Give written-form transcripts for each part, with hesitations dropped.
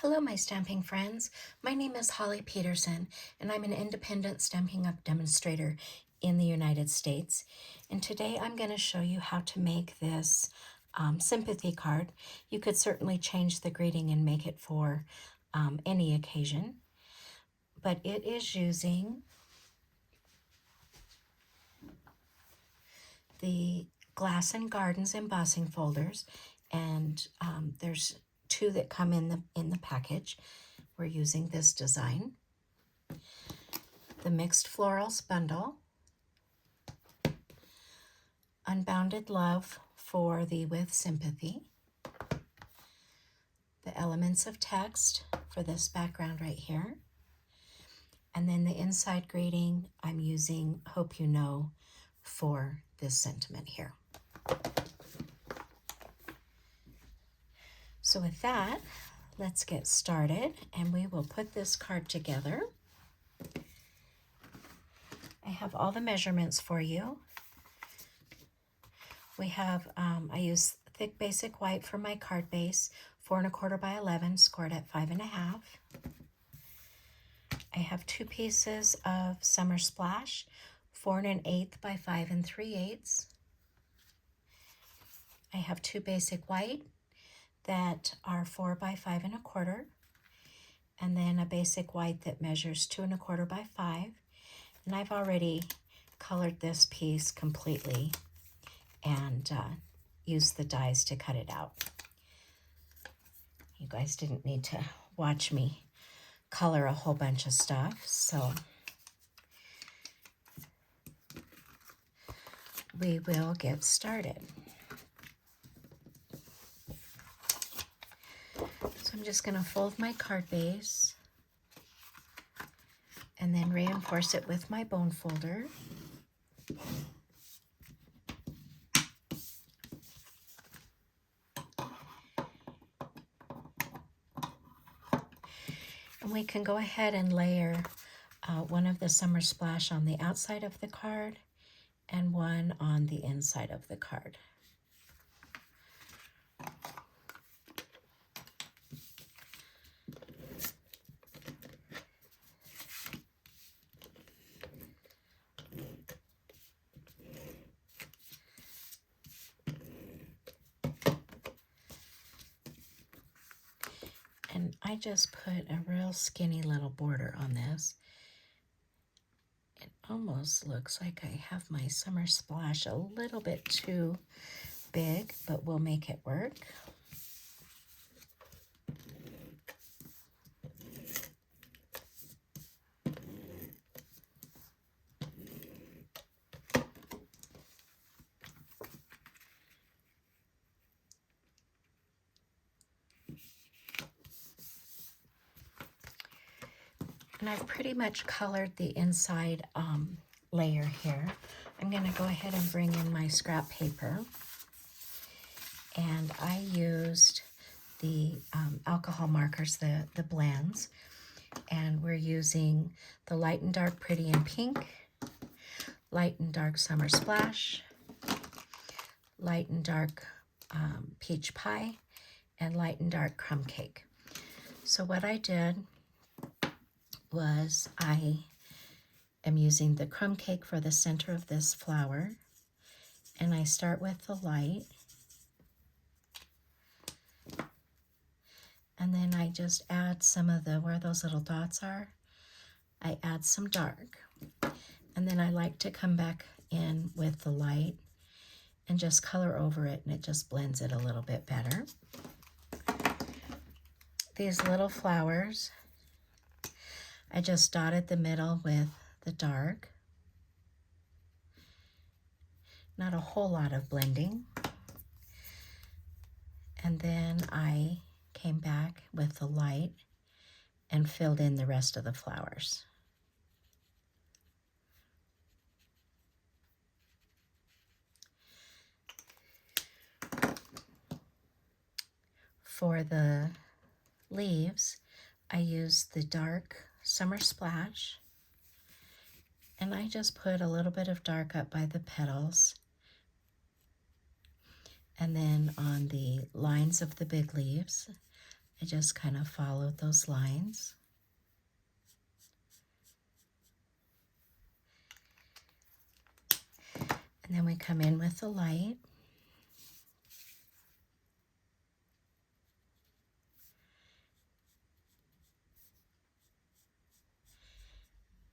Hello, my stamping friends. My name is Holly Peterson, and I'm an independent Stampin' Up! Demonstrator in the United States. And today I'm going to show you how to make this sympathy card. You could certainly change the greeting and make it for any occasion, but it is using the Glass and Gardens embossing folders, and there's two that come in the package. We're using this design. The Mixed Florals bundle, Unbounded Love for the With Sympathy, the Elements of Text for this background right here, and then the inside greeting I'm using Hope You Know for this sentiment here. So with that, let's get started, and we will put this card together. I have all the measurements for you. We have, I use thick basic white for my card base, 4 1/4 by 11, scored at 5 1/2. I have 2 pieces of Summer Splash, 4 1/8 by 5 3/8. I have 2 basic white that are 4 by 5 1/4, and then a basic white that measures 2 1/4 by 5. And I've already colored this piece completely and used the dies to cut it out. You guys didn't need to watch me color a whole bunch of stuff, so we will get started. So I'm just going to fold my card base and then reinforce it with my bone folder. And we can go ahead and layer one of the Summer Splash on the outside of the card and one on the inside of the card. And I just put a real skinny little border on this. It almost looks like I have my Summer Splash a little bit too big, but we'll make it work. And I've pretty much colored the inside layer here. I'm going to go ahead and bring in my scrap paper. And I used the alcohol markers, the blends. And we're using the Light and Dark Pretty in Pink, Light and Dark Summer Splash, Light and Dark Peach Pie, and Light and Dark Crumb Cake. So what I did was I am using the crumb cake for the center of this flower, and I start with the light, and then I just add some of the, where those little dots are, I add some dark, and then I like to come back in with the light and just color over it, and it just blends it a little bit better. These little flowers, I just dotted the middle with the dark. Not a whole lot of blending. And then I came back with the light and filled in the rest of the flowers. For the leaves, I used the dark Summer Splash, and I just put a little bit of dark up by the petals, and then on the lines of the big leaves I just kind of followed those lines. And then we come in with the light.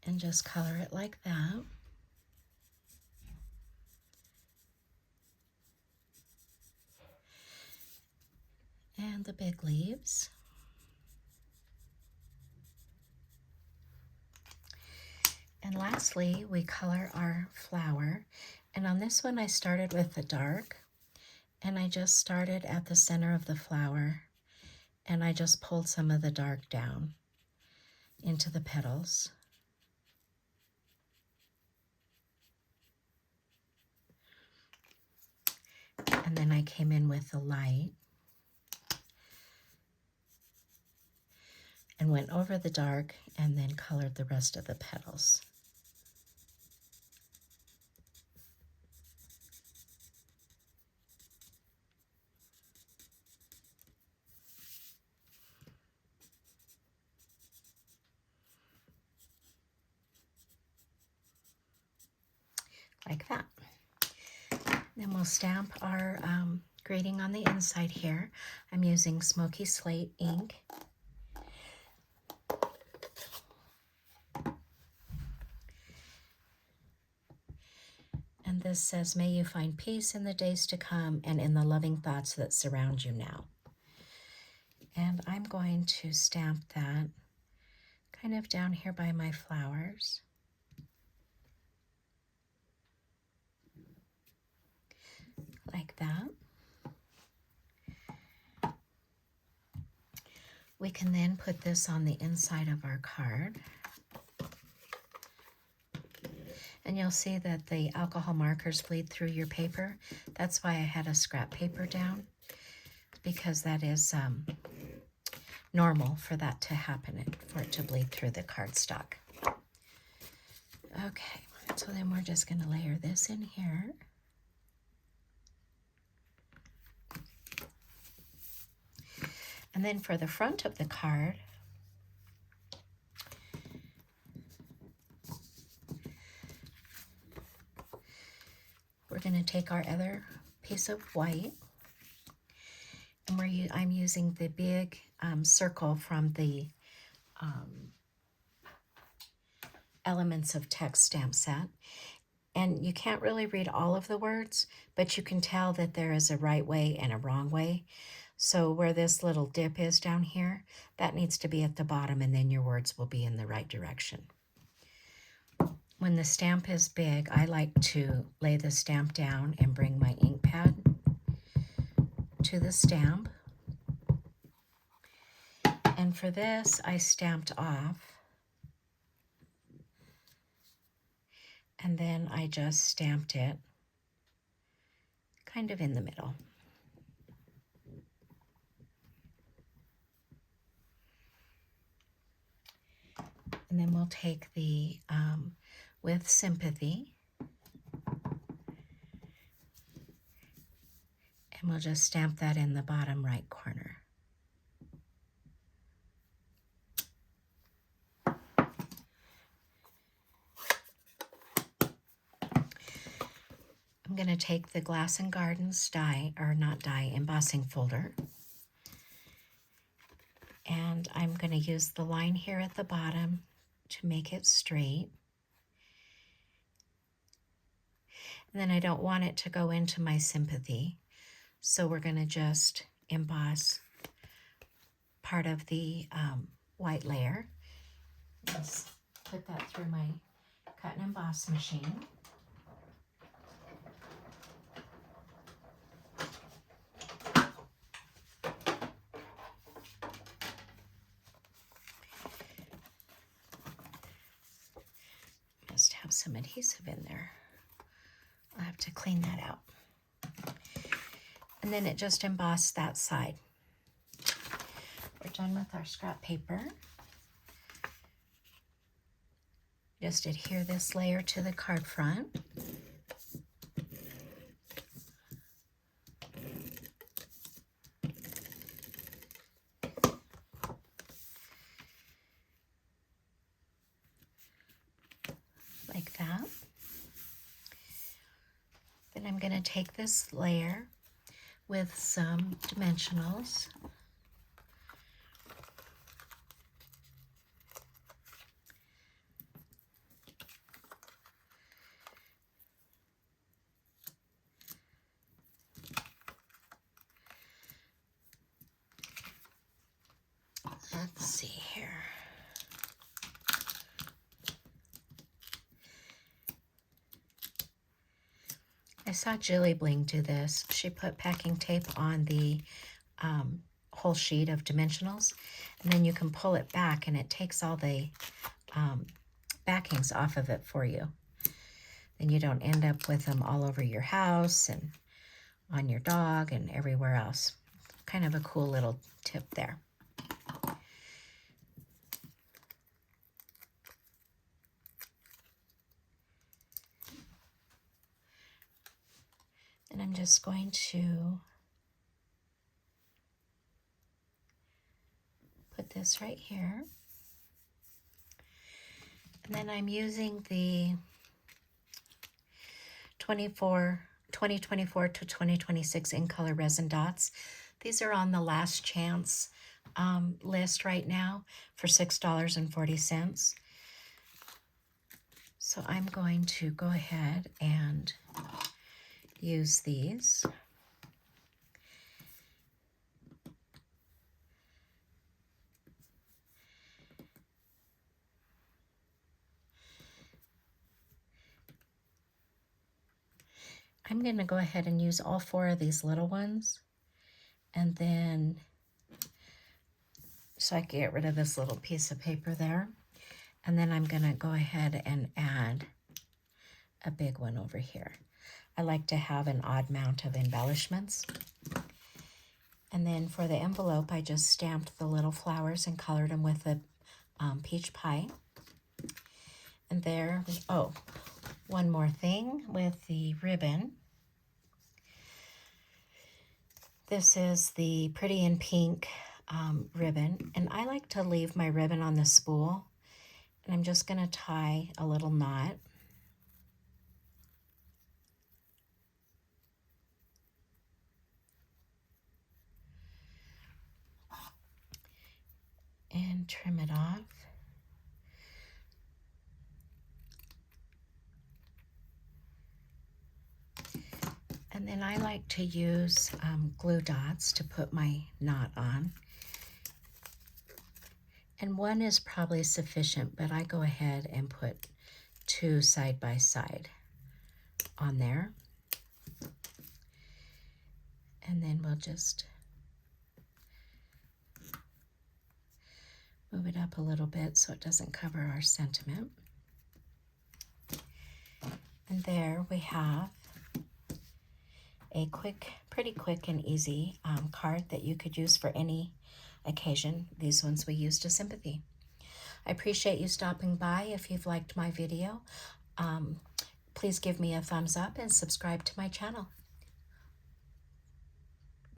And just color it like that. And the big leaves. And lastly, we color our flower. And on this one, I started with the dark. And I just started at the center of the flower. And I just pulled some of the dark down into the petals. And then I came in with the light and went over the dark and then colored the rest of the petals. Like that. Then we'll stamp our grading on the inside here. I'm using Smoky Slate ink. And this says, "May you find peace in the days to come and in the loving thoughts that surround you now." And I'm going to stamp that kind of down here by my flowers. Like that. We can then put this on the inside of our card. And you'll see that the alcohol markers bleed through your paper. That's why I had a scrap paper down, because that is normal for that to happen, for it to bleed through the cardstock. Okay, so then we're just going to layer this in here. And then for the front of the card, we're going to take our other piece of white, and I'm using the big circle from the Elements of Text stamp set. And you can't really read all of the words, but you can tell that there is a right way and a wrong way. So where this little dip is down here, that needs to be at the bottom, and then your words will be in the right direction. When the stamp is big, I like to lay the stamp down and bring my ink pad to the stamp. And for this, I stamped off. And then I just stamped it kind of in the middle. And then we'll take the with Sympathy, and we'll just stamp that in the bottom right corner. I'm going to take the Glass and Gardens die, or not die, embossing folder. And I'm going to use the line here at the bottom to make it straight. And then I don't want it to go into my Sympathy, so we're going to just emboss part of the white layer. Let's put that through my cut and emboss machine. Must have some adhesive in there. I'll have to clean that out. And then it just embossed that side. We're done with our scrap paper. Just adhere this layer to the card front. going to take this layer with some dimensionals. Let's see here. I saw Jilly Bling do this. She put packing tape on the whole sheet of dimensionals, and then you can pull it back and it takes all the backings off of it for you. Then you don't end up with them all over your house and on your dog and everywhere else. Kind of a cool little tip there. And I'm just going to put this right here. And then I'm using the 2024 to 2026 in color resin dots. These are on the last chance list right now for $6.40. So I'm going to go ahead and use these. I'm going to go ahead and use all 4 of these little ones, and then so I can get rid of this little piece of paper there. And then I'm going to go ahead and add a big one over here. I like to have an odd amount of embellishments. And then for the envelope, I just stamped the little flowers and colored them with a peach pie. And there, oh, one more thing with the ribbon. This is the Pretty in Pink ribbon, and I like to leave my ribbon on the spool, and I'm just going to tie a little knot. And trim it off. And then I like to use glue dots to put my knot on. And one is probably sufficient, but I go ahead and put 2 side by side on there. And then we'll just move it up a little bit so it doesn't cover our sentiment. And there we have a pretty quick and easy card that you could use for any occasion. These ones we used to Sympathy. I appreciate you stopping by. If you've liked my video, please give me a thumbs up and subscribe to my channel.